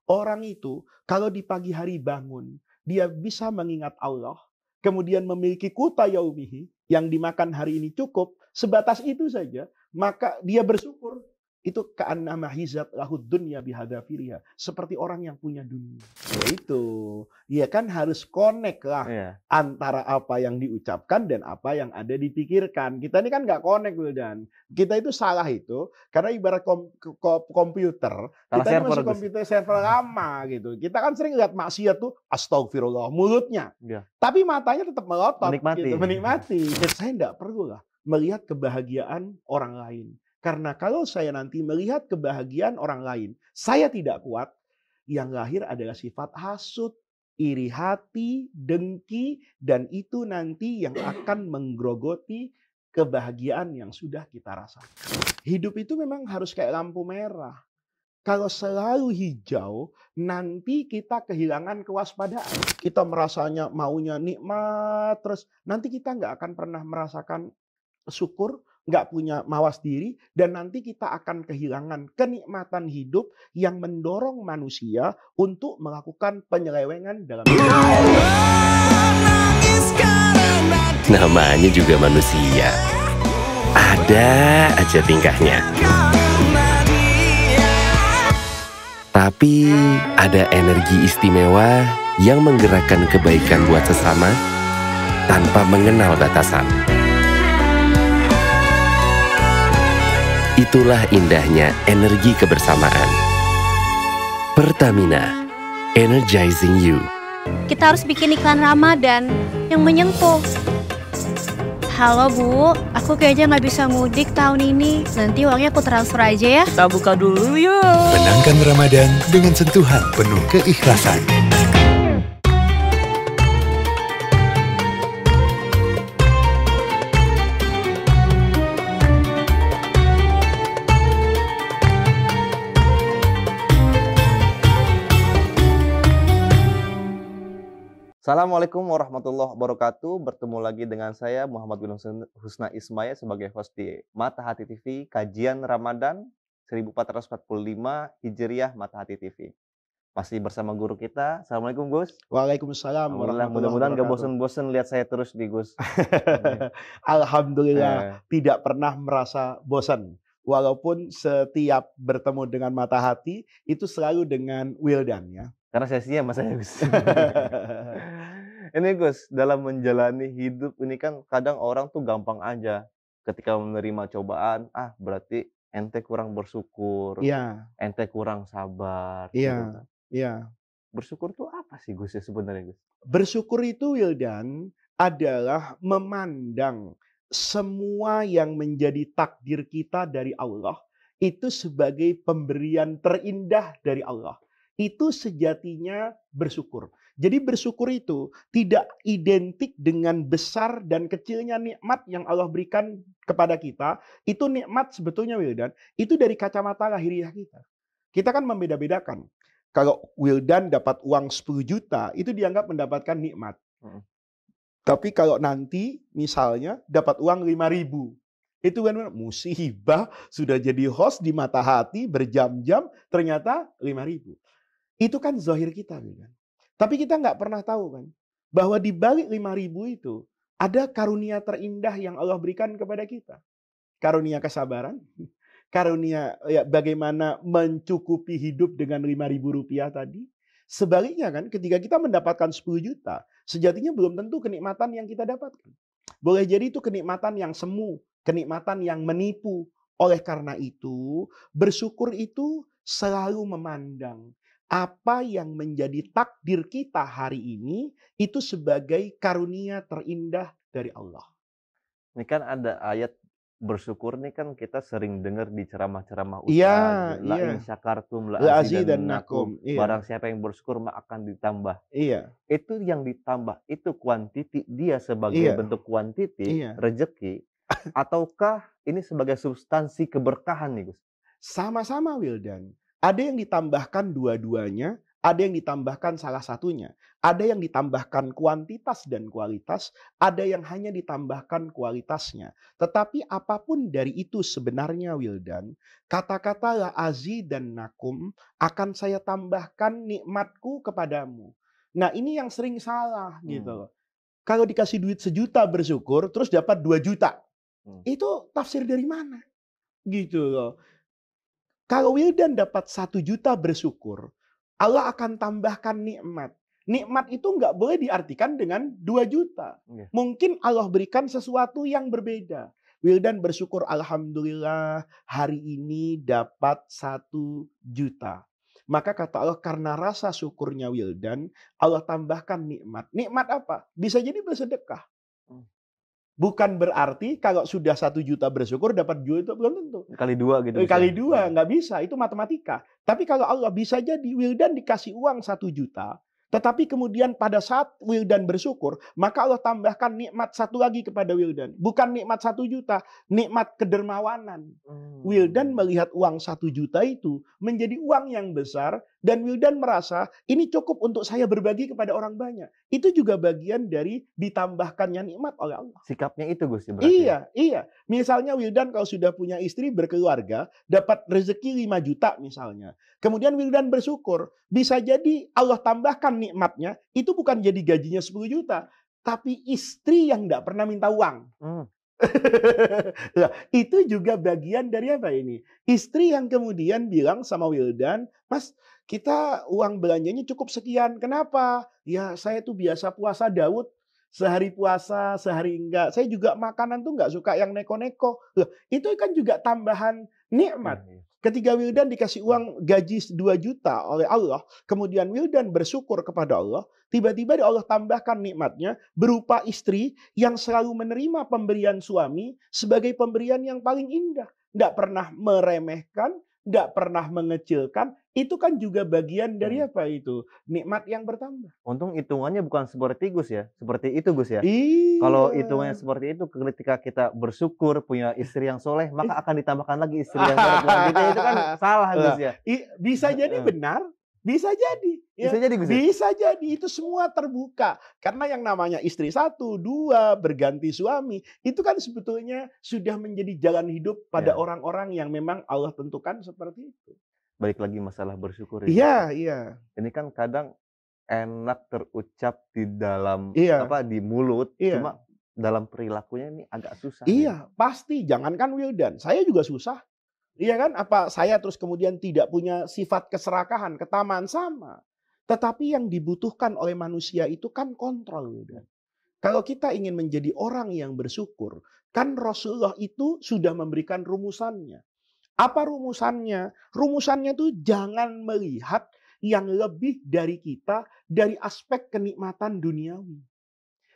Orang itu kalau di pagi hari bangun, dia bisa mengingat Allah, kemudian memiliki quta yaumihi, yang dimakan hari ini cukup, sebatas itu saja, maka dia bersyukur. Itu ka'annama hizat lahud dunya bihadzafiriha. Seperti orang yang punya dunia. Yaitu, ya kan harus connect lah Iya. antara apa yang diucapkan dan apa yang ada dipikirkan. Kita ini kan nggak connect, Wildan. Kita itu salah itu, karena ibarat komputer, Salah kita ini server, masih Gus. komputer server lama gitu. Kita kan sering lihat maksiat tuh, astagfirullah, mulutnya. Iya. Tapi matanya tetap melotot, Menikmati. gitu, menikmati. Dan saya tidak perlu lah melihat kebahagiaan orang lain. Karena kalau saya nanti melihat kebahagiaan orang lain, saya tidak kuat, yang lahir adalah sifat hasud, iri hati, dengki, dan itu nanti yang akan menggerogoti kebahagiaan yang sudah kita rasakan. Hidup itu memang harus kayak lampu merah. Kalau selalu hijau, nanti kita kehilangan kewaspadaan. Kita merasanya maunya nikmat, terus nanti kita nggak akan pernah merasakan syukur, nggak punya mawas diri, dan nanti kita akan kehilangan kenikmatan hidup yang mendorong manusia untuk melakukan penyelewengan dalam hidup. Namanya juga manusia. Ada aja tingkahnya. Tapi ada energi istimewa yang menggerakkan kebaikan buat sesama tanpa mengenal batasan. Itulah indahnya energi kebersamaan. Pertamina, energizing you. Kita harus bikin iklan Ramadan yang menyentuh. Halo Bu, aku kayaknya nggak bisa mudik tahun ini. Nanti uangnya aku transfer aja ya. Kita buka dulu yuk. Menangkan Ramadan dengan sentuhan penuh keikhlasan. Assalamualaikum warahmatullahi wabarakatuh. Bertemu lagi dengan saya Muhammad bin Husna Ismail sebagai host di Mata Hati TV, kajian Ramadan 1445 Hijriah Mata Hati TV. Masih bersama guru kita. Assalamualaikum Gus. Waalaikumsalam warahmatullahi Mudah-mudahan gak wabarakatuh. bosen-bosen lihat saya terus di Gus. Alhamdulillah tidak pernah merasa bosan. Walaupun setiap bertemu dengan Mata Hati itu selalu dengan Wildan ya. Karena sesinya sama saya Gus. Ini Gus, dalam menjalani hidup ini kan kadang orang tuh gampang aja ketika menerima cobaan, berarti ente kurang bersyukur, Iya, ente kurang sabar. iya, gitu. iya. Bersyukur tuh apa sih Gus ya sebenarnya Gus? Bersyukur itu Wildan adalah memandang semua yang menjadi takdir kita dari Allah itu sebagai pemberian terindah dari Allah. Itu sejatinya bersyukur. Jadi bersyukur itu tidak identik dengan besar dan kecilnya nikmat yang Allah berikan kepada kita. Itu nikmat sebetulnya Wildan, itu dari kacamata lahiriah kita. Kita kan membeda-bedakan. Kalau Wildan dapat uang 10 juta, itu dianggap mendapatkan nikmat. Tapi kalau nanti misalnya dapat uang 5.000, itu kan musibah, sudah jadi host di Mata Hati berjam-jam, ternyata 5.000. Itu kan zahir kita. Kan? Tapi kita nggak pernah tahu kan, bahwa di balik 5.000 itu ada karunia terindah yang Allah berikan kepada kita. Karunia kesabaran, karunia ya, bagaimana mencukupi hidup dengan 5.000 rupiah tadi. Sebaliknya kan, ketika kita mendapatkan 10 juta, sejatinya belum tentu kenikmatan yang kita dapatkan. Boleh jadi itu kenikmatan yang semu, kenikmatan yang menipu. Oleh karena itu, bersyukur itu selalu memandang apa yang menjadi takdir kita hari ini itu sebagai karunia terindah dari Allah. Ini kan ada ayat bersyukur nih kan kita sering dengar di ceramah-ceramah ustaz. Iya, La iya. in syakartum la La azidannakum. azidannakum, iya. Barang siapa yang bersyukur maka akan ditambah. Iya, Itu yang ditambah itu kuantiti, dia sebagai Iya. bentuk kuantiti, Iya. rezeki, ataukah ini sebagai substansi keberkahan nih Gus? sama-sama Wildan. Ada yang ditambahkan dua-duanya, ada yang ditambahkan salah satunya, ada yang ditambahkan kuantitas dan kualitas, ada yang hanya ditambahkan kualitasnya. Tetapi apapun dari itu sebenarnya Wildan, kata-kata la azidannakum akan saya tambahkan nikmatku kepadamu. Nah ini yang sering salah gitu loh. Kalau dikasih duit 1 juta bersyukur, terus dapat 2 juta. Itu tafsir dari mana? Gitu loh. Kalau Wildan dapat 1 juta bersyukur, Allah akan tambahkan nikmat. Nikmat itu nggak boleh diartikan dengan 2 juta. Mungkin Allah berikan sesuatu yang berbeda. Wildan bersyukur, alhamdulillah hari ini dapat 1 juta. Maka kata Allah, karena rasa syukurnya Wildan, Allah tambahkan nikmat. Nikmat apa? Bisa jadi bersedekah. Bukan berarti kalau sudah 1 juta bersyukur dapat 2 itu belum tentu. Kali 2 gitu. Kali 2 nggak bisa, itu matematika. Tapi kalau Allah bisa jadi Wildan dikasih uang 1 juta, tetapi kemudian pada saat Wildan bersyukur, maka Allah tambahkan nikmat satu lagi kepada Wildan. Bukan nikmat 1 juta, nikmat kedermawanan. Wildan melihat uang 1 juta itu menjadi uang yang besar, dan Wildan merasa ini cukup untuk saya berbagi kepada orang banyak. Itu juga bagian dari ditambahkannya nikmat oleh Allah. Sikapnya itu Gus berarti. Iya. Misalnya Wildan kalau sudah punya istri berkeluarga, dapat rezeki 5 juta misalnya. Kemudian Wildan bersyukur, bisa jadi Allah tambahkan nikmatnya, itu bukan jadi gajinya 10 juta, tapi istri yang tidak pernah minta uang. Nah, itu juga bagian dari apa ini? Istri yang kemudian bilang sama Wildan, Mas, kita uang belanjanya cukup sekian. Kenapa? Ya saya tuh biasa puasa Daud. Sehari puasa, sehari enggak. Saya juga makanan tuh enggak suka yang neko-neko. Loh, itu kan juga tambahan nikmat. Ketika Wildan dikasih uang gaji 2 juta oleh Allah, kemudian Wildan bersyukur kepada Allah, tiba-tiba Allah tambahkan nikmatnya berupa istri yang selalu menerima pemberian suami sebagai pemberian yang paling indah. Tidak pernah meremehkan, tidak pernah mengecilkan. Itu kan juga bagian dari apa itu? Nikmat yang bertambah. Untung hitungannya bukan seperti Gus ya. Seperti itu Gus ya. Iya. Kalau hitungannya seperti itu, ketika kita bersyukur punya istri yang soleh, maka akan ditambahkan lagi istri yang soleh. Itu kan salah Gus ya. Bisa jadi benar, bisa jadi. Ya. Bisa jadi Gus. Bisa jadi, itu semua terbuka. Karena yang namanya istri 1, 2, berganti suami, itu kan sebetulnya sudah menjadi jalan hidup pada orang-orang yang memang Allah tentukan seperti itu. Balik lagi masalah bersyukur ya. Iya. Ini kan kadang enak terucap di dalam di mulut, cuma dalam perilakunya ini agak susah. Iya, pasti. Jangankan Wildan, saya juga susah. Iya kan? Apa saya terus kemudian tidak punya sifat keserakahan, ketamaan, sama. Tetapi yang dibutuhkan oleh manusia itu kan kontrol, Wildan. Kalau kita ingin menjadi orang yang bersyukur, kan Rasulullah itu sudah memberikan rumusannya. Apa rumusannya? Rumusannya tuh jangan melihat yang lebih dari kita dari aspek kenikmatan duniawi.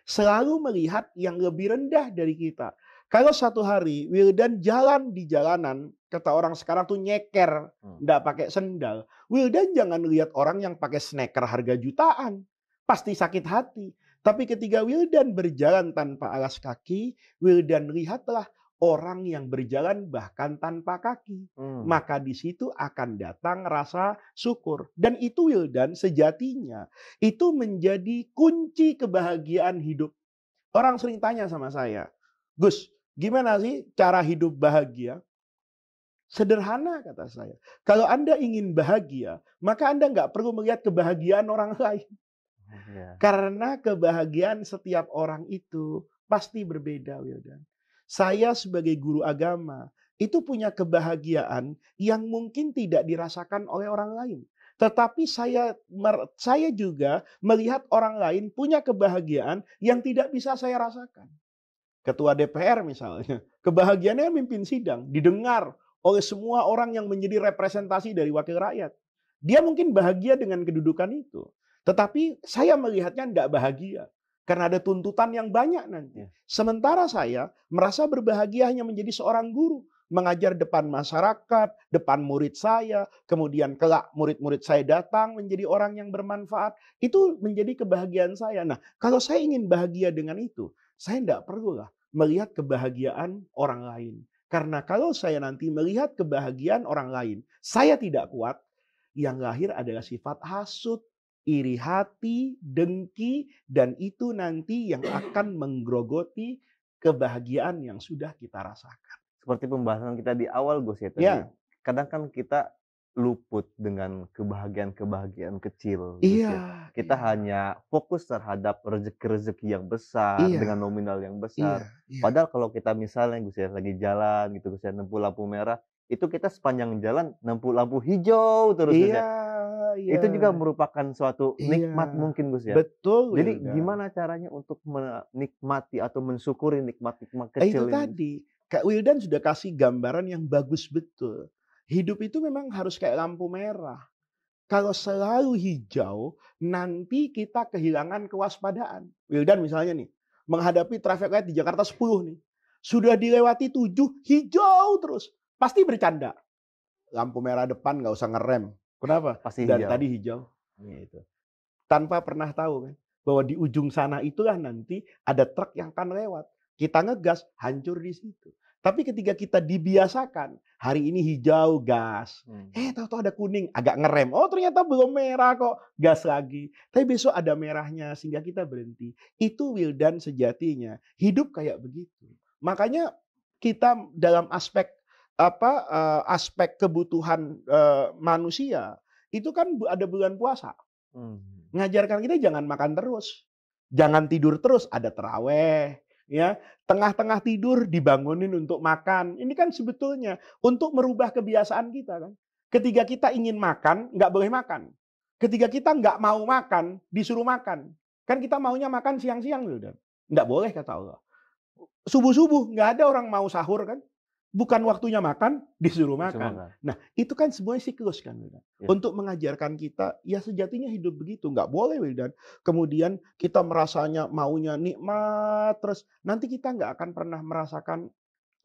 Selalu melihat yang lebih rendah dari kita. Kalau satu hari Wildan jalan di jalanan, kata orang sekarang tuh nyeker, nggak pakai sendal. Wildan jangan lihat orang yang pakai sneaker harga jutaan. Pasti sakit hati. Tapi ketika Wildan berjalan tanpa alas kaki, Wildan lihatlah orang yang berjalan bahkan tanpa kaki. Maka di situ akan datang rasa syukur. Dan itu Wildan sejatinya, itu menjadi kunci kebahagiaan hidup. Orang sering tanya sama saya, Gus, gimana sih cara hidup bahagia? Sederhana kata saya. Kalau Anda ingin bahagia, maka Anda nggak perlu melihat kebahagiaan orang lain. Karena kebahagiaan setiap orang itu pasti berbeda, Wildan. Saya sebagai guru agama itu punya kebahagiaan yang mungkin tidak dirasakan oleh orang lain. Tetapi saya juga melihat orang lain punya kebahagiaan yang tidak bisa saya rasakan. Ketua DPR misalnya, kebahagiaannya mimpin sidang, didengar oleh semua orang yang menjadi representasi dari wakil rakyat. Dia mungkin bahagia dengan kedudukan itu. Tetapi saya melihatnya tidak bahagia. Karena ada tuntutan yang banyak nanti. Sementara saya merasa berbahagia hanya menjadi seorang guru. Mengajar depan masyarakat, depan murid saya. Kemudian kelak murid-murid saya datang menjadi orang yang bermanfaat. Itu menjadi kebahagiaan saya. Nah, kalau saya ingin bahagia dengan itu, saya tidak perlulah melihat kebahagiaan orang lain. Karena kalau saya nanti melihat kebahagiaan orang lain, saya tidak kuat. Yang lahir adalah sifat hasud, iri hati, dengki, dan itu nanti yang akan menggerogoti kebahagiaan yang sudah kita rasakan. Seperti pembahasan kita di awal, Gus, ya tadi. Ya. Kadang kan kita luput dengan kebahagiaan-kebahagiaan kecil. Gus, Iya. ya. Kita hanya fokus terhadap rezeki-rezeki yang besar, Iya. dengan nominal yang besar. Iya. Padahal kalau kita misalnya, Gus, ya, lagi jalan gitu, Gus, ya, nempuh lampu merah, itu kita sepanjang jalan nempuh lampu hijau terus, Gus, ya. Iya. Itu juga merupakan suatu Iya. nikmat mungkin, Gus, ya. Betul. Jadi Wildan. gimana caranya untuk menikmati atau mensyukuri nikmat-nikmat Itu kecil ini? tadi, Kak Wildan sudah kasih gambaran yang bagus betul. Hidup itu memang harus kayak lampu merah. Kalau selalu hijau, nanti kita kehilangan kewaspadaan. Wildan misalnya nih, menghadapi traffic light di Jakarta 10 nih. Sudah dilewati 7, hijau terus. Pasti bercanda. Lampu merah depan nggak usah ngerem. Kenapa? Pasti Dan hijau. tadi hijau. Gitu. Tanpa pernah tahu kan, bahwa di ujung sana itulah nanti ada truk yang akan lewat. Kita ngegas, hancur di situ. Tapi ketika kita dibiasakan, hari ini hijau, gas. Tahu-tahu ada kuning, agak ngerem. Oh ternyata belum merah kok, gas lagi. Tapi besok ada merahnya sehingga kita berhenti. Itu Wildan sejatinya. Hidup kayak begitu. Makanya kita dalam aspek aspek kebutuhan manusia, itu kan ada bulan puasa. Ngajarkan kita jangan makan terus. Jangan tidur terus, ada terawih. Ya, tengah-tengah tidur dibangunin untuk makan. Ini kan sebetulnya untuk merubah kebiasaan kita kan. Ketika kita ingin makan, nggak boleh makan. Ketika kita nggak mau makan, disuruh makan. Kan kita maunya makan siang-siang, nggak boleh kata Allah. Subuh-subuh nggak ada orang mau sahur kan. Bukan waktunya makan, disuruh makan. Nah, itu kan semuanya siklus kan, Wildan. Ya. Untuk mengajarkan kita, ya sejatinya hidup begitu. Nggak boleh, Wildan. Kemudian kita merasanya maunya nikmat, terus nanti kita nggak akan pernah merasakan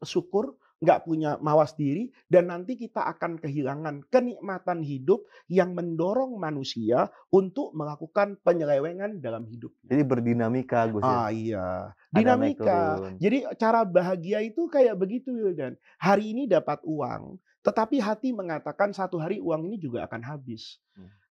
syukur, nggak punya mawas diri, dan nanti kita akan kehilangan kenikmatan hidup yang mendorong manusia untuk melakukan penyelewengan dalam hidup. Jadi berdinamika, Gus. Iya, dinamika. Jadi cara bahagia itu kayak begitu, Wildan. Hari ini dapat uang, tetapi hati mengatakan satu hari uang ini juga akan habis.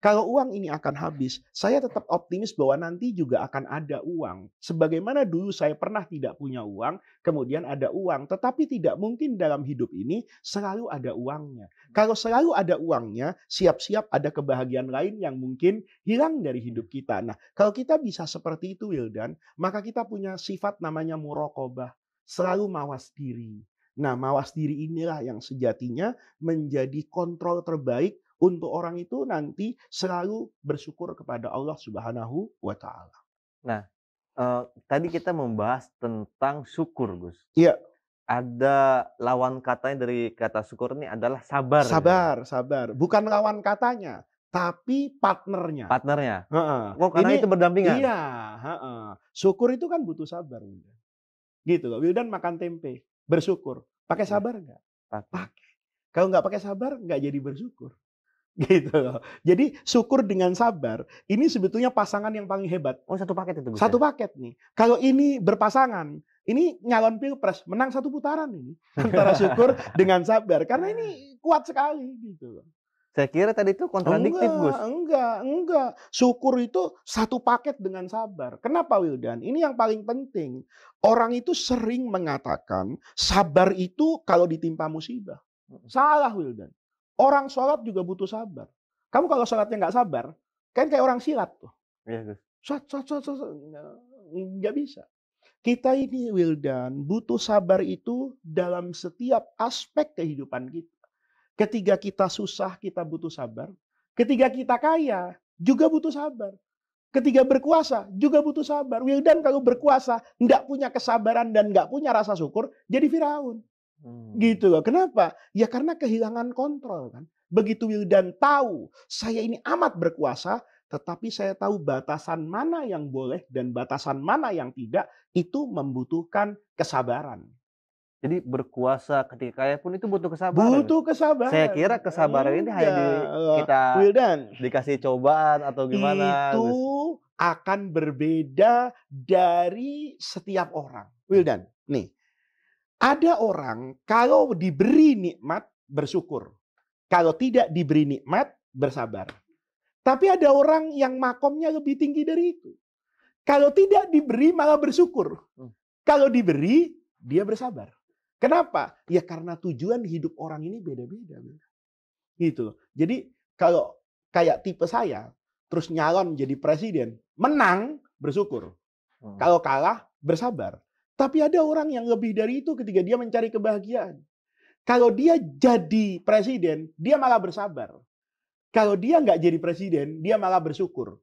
Kalau uang ini akan habis, saya tetap optimis bahwa nanti juga akan ada uang. Sebagaimana dulu saya pernah tidak punya uang, kemudian ada uang. Tetapi tidak mungkin dalam hidup ini selalu ada uangnya. Kalau selalu ada uangnya, siap-siap ada kebahagiaan lain yang mungkin hilang dari hidup kita. Nah, kalau kita bisa seperti itu, Wildan, maka kita punya sifat namanya muraqabah. Selalu mawas diri. Nah, mawas diri inilah yang sejatinya menjadi kontrol terbaik untuk orang itu nanti selalu bersyukur kepada Allah Subhanahu wa Ta'ala. Nah, tadi kita membahas tentang syukur, Gus. Iya. Ada lawan katanya dari kata syukur ini adalah sabar. Sabar. Bukan lawan katanya, tapi partnernya. Oh, karena itu berdampingan. Iya. Syukur itu kan butuh sabar. Gitu loh. Wildan makan tempe, bersyukur. Pakai sabar nggak? Pakai. Kalau nggak pakai sabar, nggak jadi bersyukur. Gitu loh. Jadi syukur dengan sabar ini sebetulnya pasangan yang paling hebat. Oh, satu paket itu. Satu paket nih. Kalau ini berpasangan, ini nyalon pilpres menang satu putaran ini antara syukur dengan sabar karena ini kuat sekali gitu loh. Saya kira tadi itu kontradiktif, Gus. Enggak. Syukur itu satu paket dengan sabar. Kenapa, Wildan? Ini yang paling penting. Orang itu sering mengatakan sabar itu kalau ditimpa musibah. Salah, Wildan. Orang sholat juga butuh sabar. Kamu kalau sholatnya nggak sabar, kan kayak orang silat tuh. Iya, Gus. Nggak bisa. Kita ini, Wildan, butuh sabar itu dalam setiap aspek kehidupan kita. Ketika kita susah, kita butuh sabar. Ketika kita kaya, juga butuh sabar. Ketika berkuasa, juga butuh sabar. Wildan kalau berkuasa, nggak punya kesabaran dan nggak punya rasa syukur, jadi Firaun. Gitu loh. Kenapa? Ya karena kehilangan kontrol kan. Begitu Wildan tahu saya ini amat berkuasa, tetapi saya tahu batasan mana yang boleh dan batasan mana yang tidak, itu membutuhkan kesabaran. Jadi berkuasa ketika kaya pun itu butuh kesabaran. Butuh kesabaran. Saya kira kesabaran ini hanya kita Wildan, dikasih cobaan atau gimana. Itu akan berbeda dari setiap orang. Wildan, nih. Ada orang kalau diberi nikmat bersyukur. Kalau tidak diberi nikmat bersabar. Tapi ada orang yang makomnya lebih tinggi dari itu. Kalau tidak diberi malah bersyukur. Kalau diberi, dia bersabar. Kenapa? Ya karena tujuan hidup orang ini beda-beda. Gitu. Jadi kalau kayak tipe saya, terus nyalon jadi presiden, menang, bersyukur. Kalau kalah, bersabar. Tapi ada orang yang lebih dari itu ketika dia mencari kebahagiaan. Kalau dia jadi presiden, dia malah bersabar. Kalau dia nggak jadi presiden, dia malah bersyukur.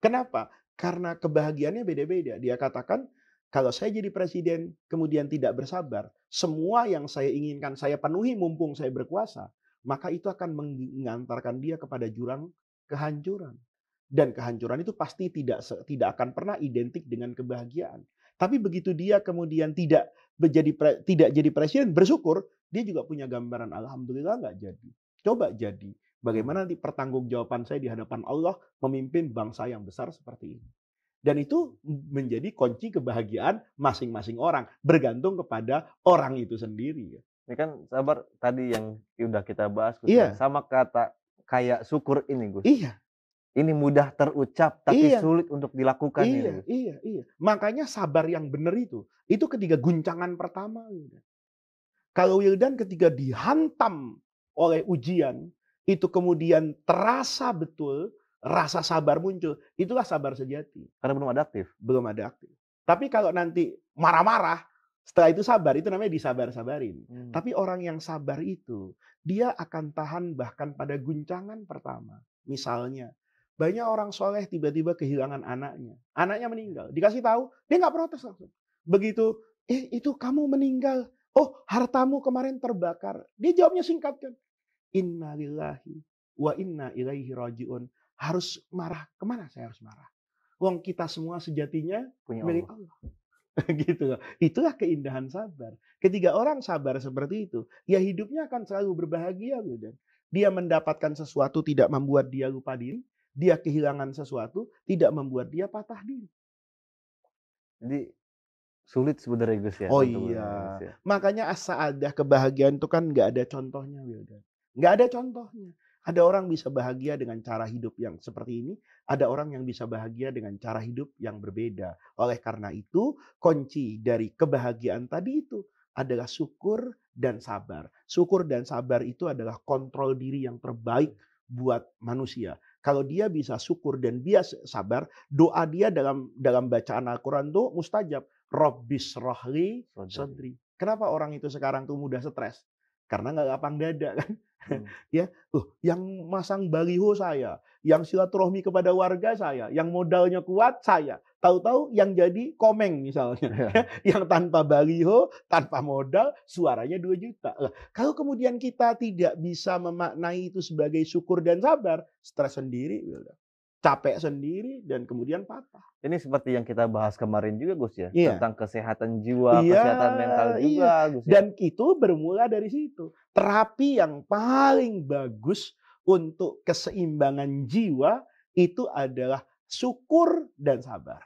Kenapa? Karena kebahagiaannya beda-beda. Dia katakan, kalau saya jadi presiden, kemudian tidak bersabar, semua yang saya inginkan saya penuhi mumpung saya berkuasa, maka itu akan mengantarkan dia kepada jurang kehancuran. Dan kehancuran itu pasti tidak akan pernah identik dengan kebahagiaan. Tapi begitu dia kemudian tidak jadi presiden, bersyukur, dia juga punya gambaran, alhamdulillah nggak jadi. Coba jadi. Bagaimana nanti pertanggungjawaban saya di hadapan Allah memimpin bangsa yang besar seperti ini. Dan itu menjadi kunci kebahagiaan masing-masing orang. Bergantung kepada orang itu sendiri. Ini kan sabar tadi yang udah kita bahas, Gus. Iya. Sama kata kayak syukur ini, Gus. Iya. Ini mudah terucap, tapi Iya. sulit untuk dilakukan. Iya, ini. iya. Makanya sabar yang benar itu ketika guncangan pertama. Kalau Wildan ketika dihantam oleh ujian, itu kemudian terasa betul, rasa sabar muncul. Itulah sabar sejati. Karena belum ada aktif. Belum ada aktif. Tapi kalau nanti marah-marah, setelah itu sabar, itu namanya disabar-sabarin. Tapi orang yang sabar itu, dia akan tahan bahkan pada guncangan pertama. Misalnya, banyak orang soleh tiba-tiba kehilangan anaknya. Anaknya meninggal. Dikasih tahu, dia nggak protes langsung. Begitu, itu kamu meninggal. Oh, hartamu kemarin terbakar. Dia jawabnya singkat kan. Inna lillahi wa inna ilaihi rajiun. Harus marah. Kemana saya harus marah? Wong kita semua sejatinya Punya milik Allah. Gitu. Itulah keindahan sabar. Ketika orang sabar seperti itu, ya hidupnya akan selalu berbahagia. Dia mendapatkan sesuatu tidak membuat dia lupa diri. Dia kehilangan sesuatu tidak membuat dia patah diri. Jadi sulit sebenarnya, Gus ya. Oh iya. Makanya as-sa'adah, kebahagiaan itu kan nggak ada contohnya, Wildan. Nggak ada contohnya. Ada orang bisa bahagia dengan cara hidup yang seperti ini. Ada orang yang bisa bahagia dengan cara hidup yang berbeda. Oleh karena itu, kunci dari kebahagiaan tadi itu adalah syukur dan sabar. Syukur dan sabar itu adalah kontrol diri yang terbaik buat manusia. Kalau dia bisa syukur dan dia sabar, doa dia dalam bacaan Al-Quran itu mustajab. Rabbis rohli sadri. Kenapa orang itu sekarang tuh mudah stres? Karena nggak lapang dada kan. Ya, yang masang baliho saya, yang silaturahmi kepada warga saya, yang modalnya kuat saya. Tahu-tahu yang jadi komeng misalnya, yang tanpa baliho, tanpa modal, suaranya 2 juta. Kalau kemudian kita tidak bisa memaknai itu sebagai syukur dan sabar, stres sendiri, capek sendiri, dan kemudian patah. Ini seperti yang kita bahas kemarin juga, Gus ya, Iya. tentang kesehatan jiwa, kesehatan mental juga, Gus ya. Dan itu bermula dari situ. Terapi yang paling bagus untuk keseimbangan jiwa itu adalah syukur dan sabar.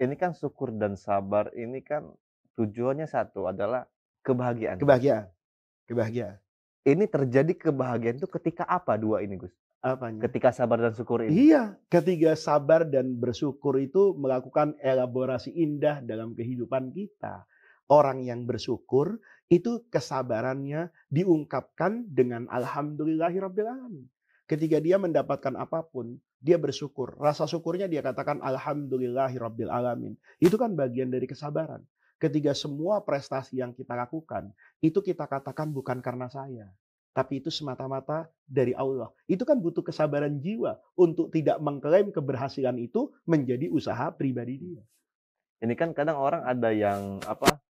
Ini kan syukur dan sabar ini kan tujuannya satu adalah kebahagiaan. Kebahagiaan. Ini terjadi kebahagiaan itu ketika apa dua ini, Gus? Apanya? Ketika sabar dan syukur ini. Iya, ketika sabar dan bersyukur itu melakukan elaborasi indah dalam kehidupan kita. Orang yang bersyukur itu kesabarannya diungkapkan dengan alhamdulillahirrabbilalamin. Ketika dia mendapatkan apapun, dia bersyukur. Rasa syukurnya dia katakan alhamdulillahirrabbilalamin. Itu kan bagian dari kesabaran. Ketika semua prestasi yang kita lakukan, itu kita katakan bukan karena saya. Tapi itu semata-mata dari Allah. Itu kan butuh kesabaran jiwa untuk tidak mengklaim keberhasilan itu menjadi usaha pribadi dia. Ini kan kadang orang ada yang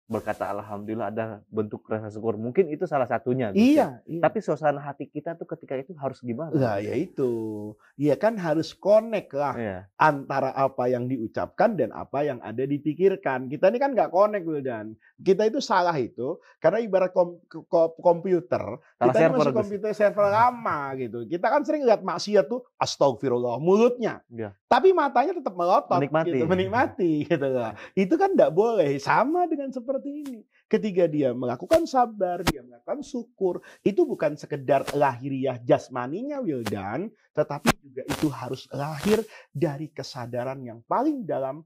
berkata alhamdulillah, ada bentuk rasa syukur. Mungkin itu salah satunya. Gus, iya. Tapi suasana hati kita tuh ketika itu harus gimana? Nah, ya itu. Ya kan harus connect lah. Iya. Antara apa yang diucapkan dan apa yang ada dipikirkan. Kita ini kan nggak connect, Wildan. Kita itu salah itu karena ibarat komputer. Salah Kita ini server, masih Gus. komputer server lama gitu. Kita kan sering lihat maksiat tuh astagfirullah mulutnya. Iya. Tapi matanya tetap melotot Menikmati. gitu, menikmati gitu loh. Itu kan enggak boleh. Sama dengan seperti ini. Ketika dia melakukan sabar, dia melakukan syukur, itu bukan sekedar lahiriah jasmaninya Wildan, tetapi juga itu harus lahir dari kesadaran yang paling dalam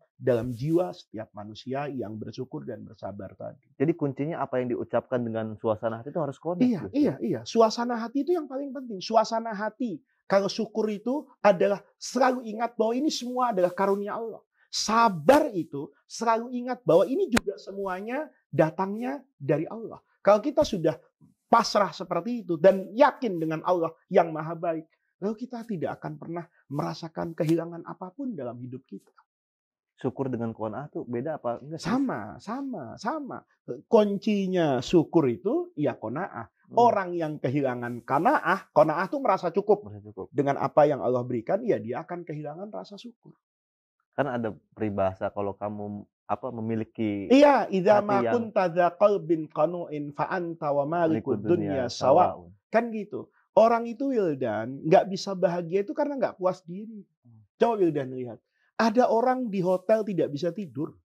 jiwa setiap manusia yang bersyukur dan bersabar tadi. Jadi kuncinya apa yang diucapkan dengan suasana hati itu harus connect. Iya, Gus. iya. Suasana hati itu yang paling penting. Suasana hati. Kalau syukur itu adalah selalu ingat bahwa ini semua adalah karunia Allah. Sabar itu selalu ingat bahwa ini juga semuanya datangnya dari Allah. Kalau kita sudah pasrah seperti itu dan yakin dengan Allah yang maha baik, lalu kita tidak akan pernah merasakan kehilangan apapun dalam hidup kita. Syukur dengan qanaah tuh beda apa enggak sih? Sama. Kuncinya syukur itu ya qanaah. Orang yang kehilangan qanaah tuh merasa cukup Merasa cukup. dengan apa yang Allah berikan, ya dia akan kehilangan rasa syukur. Kan ada peribahasa kalau kamu memiliki Iya, idza hati ma yang kunta dza qalbin qanu'in fa anta wa malikud malikud dunya dunya sawa. sawaun. Kan gitu. Orang itu Wildan nggak bisa bahagia itu karena nggak puas diri. Coba Wildan lihat. Ada orang di hotel tidak bisa tidur.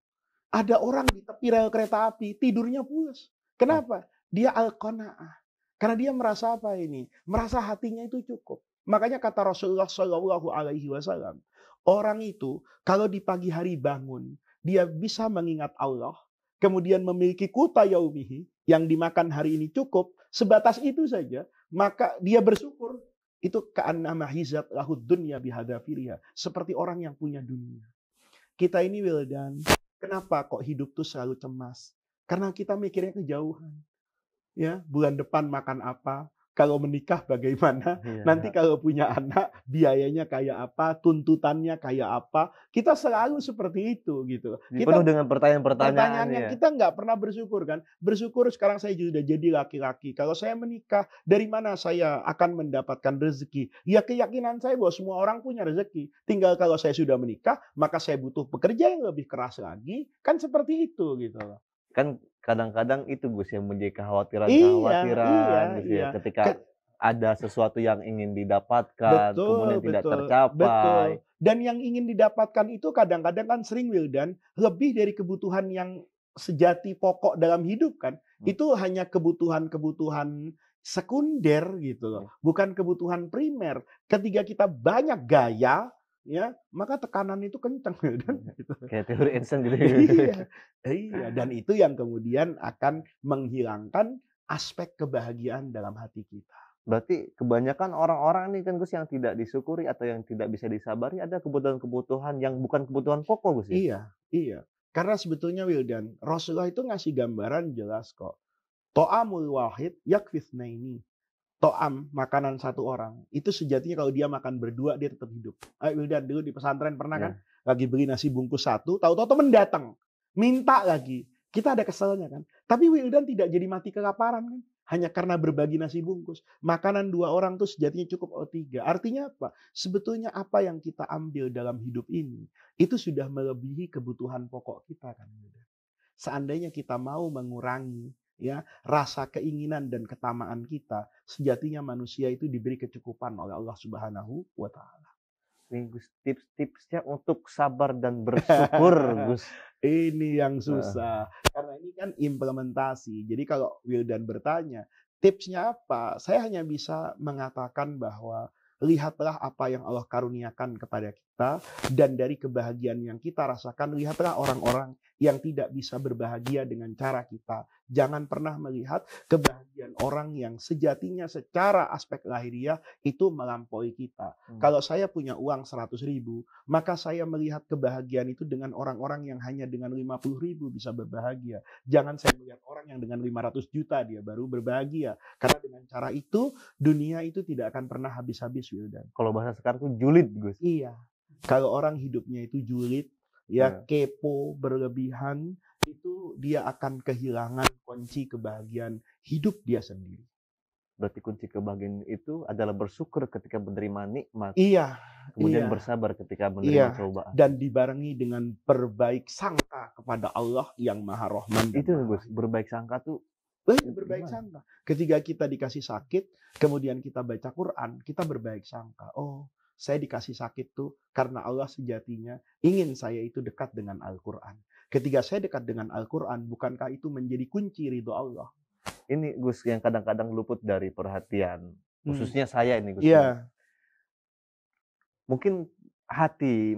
Ada orang di tepi rel kereta api tidurnya pulas. Kenapa? Dia al-qanaah. Karena dia merasa apa ini? Merasa hatinya itu cukup. Makanya kata Rasulullah Shallallahu Alaihi Wasallam, orang itu kalau di pagi hari bangun, dia bisa mengingat Allah, kemudian memiliki quta yaumihi yang dimakan hari ini cukup, sebatas itu saja, maka dia bersyukur. Itu ka'annama hizat lahud dunya bihadafiriha. Seperti orang yang punya dunia. Kita ini Wildan, kenapa kok hidup tuh selalu cemas? Karena kita mikirnya kejauhan. Ya, bulan depan makan apa? Kalau menikah bagaimana? Iya. Nanti kalau punya anak, biayanya kayak apa? Tuntutannya kayak apa? Kita selalu seperti itu gitu. Penuh dengan pertanyaan-pertanyaan. Pertanyaannya Ya. kita nggak pernah bersyukur kan? Bersyukur sekarang saya sudah jadi laki-laki. Kalau saya menikah, dari mana saya akan mendapatkan rezeki? Ya keyakinan saya bahwa semua orang punya rezeki. Tinggal kalau saya sudah menikah, maka saya butuh pekerja yang lebih keras lagi. Kan seperti itu gitu loh. Kan kadang-kadang itu Gus yang menjadi kekhawatiran gitu ya. Ketika ada sesuatu yang ingin didapatkan, kemudian tidak tercapai. Betul. Dan yang ingin didapatkan itu kadang-kadang kan sering Wildan, lebih dari kebutuhan yang sejati pokok dalam hidup kan. Itu hanya kebutuhan-kebutuhan sekunder gitu loh. Bukan kebutuhan primer. Ketika kita banyak gaya, ya, maka tekanan itu kencang Wildan. Gitu. Kayak teori Einstein gitu. Iya, dan itu yang kemudian akan menghilangkan aspek kebahagiaan dalam hati kita. Berarti kebanyakan orang-orang nih kan Gus yang tidak disyukuri atau yang tidak bisa disabari ada kebutuhan-kebutuhan yang bukan kebutuhan pokok Gus ya? Iya. Karena sebetulnya Wildan, Rasulullah itu ngasih gambaran jelas kok. To'amul wahid yakfithnaini. To'am, makanan satu orang. Itu sejatinya kalau dia makan berdua, dia tetap hidup. Wildan, dulu di pesantren pernah kan? Lagi beli nasi bungkus satu, tahu-tahu temen datang. Minta lagi. Kita ada keselnya kan. Tapi Wildan tidak jadi mati kelaparan kan. Hanya karena berbagi nasi bungkus. Makanan dua orang tuh sejatinya cukup tiga. Artinya apa? Sebetulnya apa yang kita ambil dalam hidup ini, itu sudah melebihi kebutuhan pokok kita kan. Seandainya kita mau mengurangi ya rasa keinginan dan ketamaan kita, sejatinya manusia itu diberi kecukupan oleh Allah Subhanahu wa Ta'ala. Nih Gus, tips-tipsnya untuk sabar dan bersyukur Gus. Ini yang susah. Karena ini kan implementasi. Jadi kalau Wildan bertanya, tipsnya apa? Saya hanya bisa mengatakan bahwa lihatlah apa yang Allah karuniakan kepada kita, dan dari kebahagiaan yang kita rasakan, lihatlah orang-orang yang tidak bisa berbahagia dengan cara kita. Jangan pernah melihat kebahagiaan orang yang sejatinya secara aspek lahiriah itu melampaui kita. Kalau saya punya uang 100.000, maka saya melihat kebahagiaan itu dengan orang-orang yang hanya dengan 50.000 bisa berbahagia. Jangan saya melihat orang yang dengan 500 juta dia baru berbahagia. Karena dengan cara itu, dunia itu tidak akan pernah habis-habis, Wildan. Kalau bahasa sekarang tuh julid Gus. Iya. Kalau orang hidupnya itu julid, ya kepo, berlebihan, itu dia akan kehilangan kunci kebahagiaan hidup dia sendiri. Berarti kunci kebahagiaan itu adalah bersyukur ketika menerima nikmat. Iya. Kemudian iya. bersabar ketika menerima cobaan. Dan dibarengi dengan berbaik sangka kepada Allah yang Maha Rahman. Itu Gus, berbaik sangka tuh Banyak berbaik Gimana? sangka. Ketika kita dikasih sakit, kemudian kita baca Quran, kita berbaik sangka. Oh, saya dikasih sakit tuh karena Allah sejatinya ingin saya itu dekat dengan Al-Quran. Ketika saya dekat dengan Al-Quran, bukankah itu menjadi kunci ridho Allah? Ini Gus yang kadang-kadang luput dari perhatian. Khususnya saya ini Gus. Iya. Mungkin hati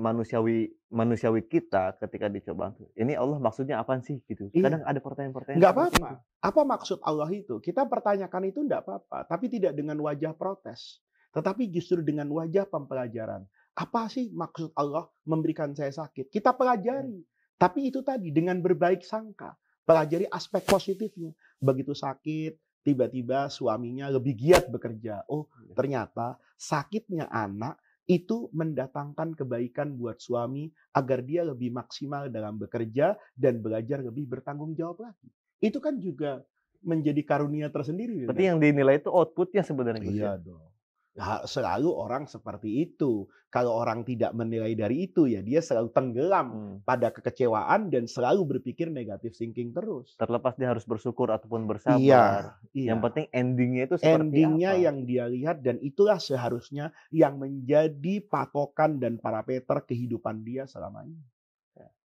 manusiawi kita ketika dicoba, ini Allah maksudnya apa sih gitu. Iya. Kadang ada pertanyaan-pertanyaan. Nggak seperti apa-apa. itu. Apa maksud Allah itu? Kita pertanyakan itu nggak apa-apa. Tapi tidak dengan wajah protes. Tetapi justru dengan wajah pempelajaran. Apa sih maksud Allah memberikan saya sakit? Kita pelajari. Tapi itu tadi dengan berbaik sangka. Pelajari aspek positifnya. Begitu sakit, tiba-tiba suaminya lebih giat bekerja. Oh, ternyata sakitnya anak itu mendatangkan kebaikan buat suami agar dia lebih maksimal dalam bekerja dan belajar lebih bertanggung jawab lagi. Itu kan juga menjadi karunia tersendiri. Berarti yang dinilai itu outputnya sebenarnya Gus. Iya dong. Nah, selalu orang seperti itu. Kalau orang tidak menilai dari itu, ya dia selalu tenggelam pada kekecewaan dan selalu berpikir negatif thinking terus. Terlepas dia harus bersyukur ataupun bersabar. Iya. Yang penting endingnya itu seperti Endingnya apa. yang dia lihat, dan itulah seharusnya yang menjadi patokan dan parameter kehidupan dia selama ini.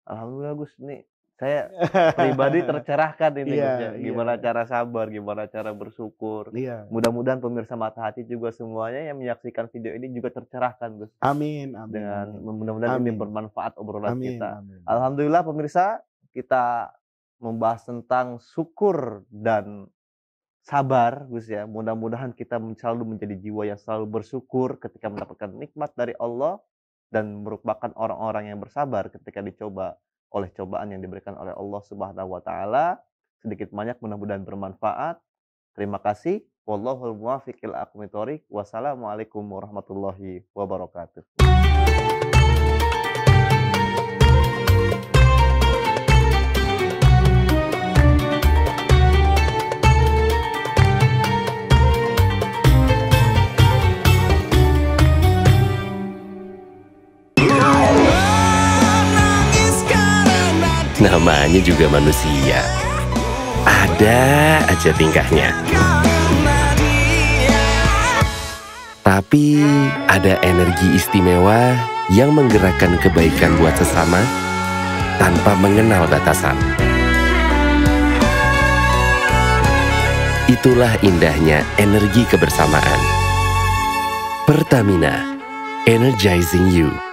Alhamdulillah Gus, nih saya pribadi tercerahkan ini Iya, Gus ya. Gimana iya. cara sabar, gimana cara bersyukur. Iya. Mudah-mudahan pemirsa Mata Hati juga semuanya yang menyaksikan video ini juga tercerahkan Gus. Amin, amin. Dengan amin. mudah-mudahan ini Amin. bermanfaat obrolan Amin, kita. amin. Alhamdulillah pemirsa, kita membahas tentang syukur dan sabar Gus ya. Mudah-mudahan kita selalu menjadi jiwa yang selalu bersyukur ketika mendapatkan nikmat dari Allah dan merupakan orang-orang yang bersabar ketika dicoba oleh cobaan yang diberikan oleh Allah Subhanahu wa taala. Sedikit banyak mudah-mudahan bermanfaat. Terima kasih. Wallahul muwaffiq ila aqwamit thoriq. Wassalamualaikum warahmatullahi wabarakatuh. Namanya juga manusia. Ada aja tingkahnya. Tapi ada energi istimewa yang menggerakkan kebaikan buat sesama tanpa mengenal batasan. Itulah indahnya energi kebersamaan. Pertamina, energizing you.